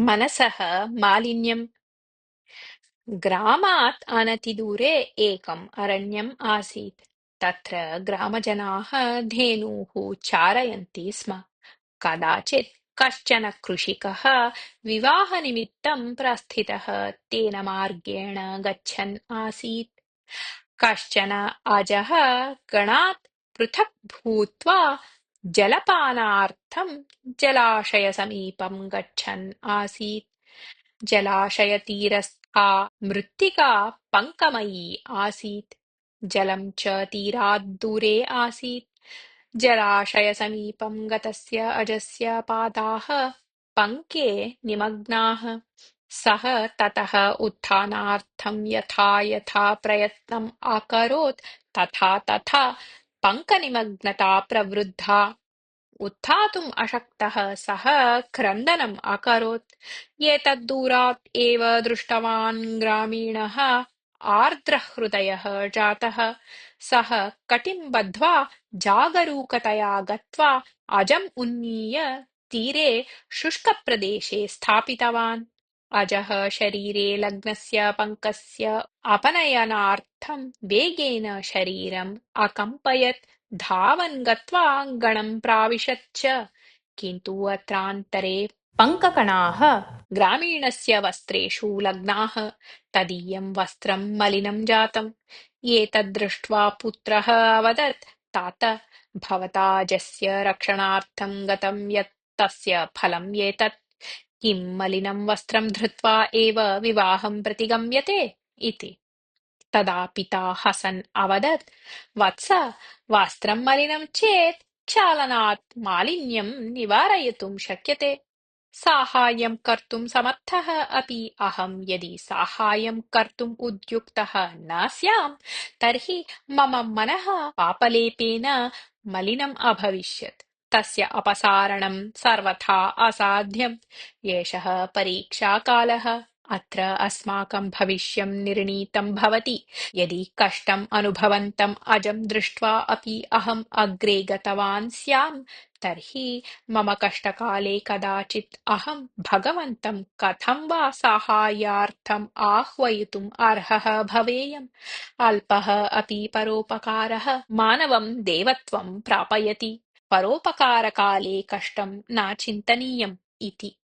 मनसः मालिन्यम्। ग्रामात् अनतिदूरे एकम् अरण्यम् आसीत्। तत्र ग्रामजनाः धेनूः चारयन्ति स्म। कदाचित् कश्चन कृषिकः विवाहनिमित्तं प्रस्थितः तेन मार्गेण गच्छन् आसीत्। कश्चन अजः गणात् पृथक् भूत्वा जलपानार्थं जलाशयसमीपं गच्छन् आसीत्। जलाशयतीरस्था मृत्तिका पङ्कमयी आसीत्। जलं च तीरात् दूरे आसीत्। जलाशयसमीपं गतस्य अजस्य पादाः पङ्के निमग्नाः। सः ततः उत्थानार्थं यथा यथा प्रयत्नम् अकरोत् तथा तथा पङ्कनिमग्नता प्रवृद्धा। उत्थातुम् अशक्तः सः क्रन्दनम् अकरोत्। एतद्दूरात् एव दृष्टवान् ग्रामीणः आर्द्रहृदयः जातः। सः कटिं बद्ध्वा जागरूकतया गत्वा अजम् उन्नीय तीरे शुष्कप्रदेशे स्थापितवान्। अजः शरीरे लग्नस्य पङ्कस्य अपनयनार्थं वेगेन शरीरम् अकम्पयत्। धावन् गत्वा गणं प्राविशत् च। किन्तु अत्रान्तरे पङ्ककणाः ग्रामीणस्य वस्त्रेषु लग्नाः। तदीयं वस्त्रं मलिनं जातम्। एतद्दृष्ट्वा पुत्रः अवदत्, तात, भवता अजस्य रक्षणार्थं गतं यत् तस्य फलम् एतत्। किं मलिनं वस्त्रं धृत्वा एव विवाहं प्रति गम्यते इति। तदा पिता हसन् अवदत्, वत्स, वस्त्रं मलिनं चेत् क्षालनात् मालिन्यं निवारयितुं शक्यते। साहाय्यं कर्तुं समर्थः अपि अहं। यदि साहाय्यं कर्तुम् उद्युक्तः न स्याम् तर्हि मम मनः पापलेपेन मलिनम् अभविष्यत्। तस्य अपसारणं सर्वथा असाध्यम्। एषः परीक्षाकालः। अत्र अस्माकं भविष्यं निर्णीतं भवति। यदि कष्टम् अनुभवन्तम् अजं दृष्ट्वा अपि अहम् अग्रे गतवान् स्याम् तर्हि मम कष्टकाले कदाचित् अहं भगवन्तं कथं वा साहाय्यार्थम् आह्वयितुम् अर्हः भवेयम्। अल्पः अपि परोपकारः मानवं देवत्वं प्रापयति। परोपकारकाले कष्टं न चिन्तनीयम् इति।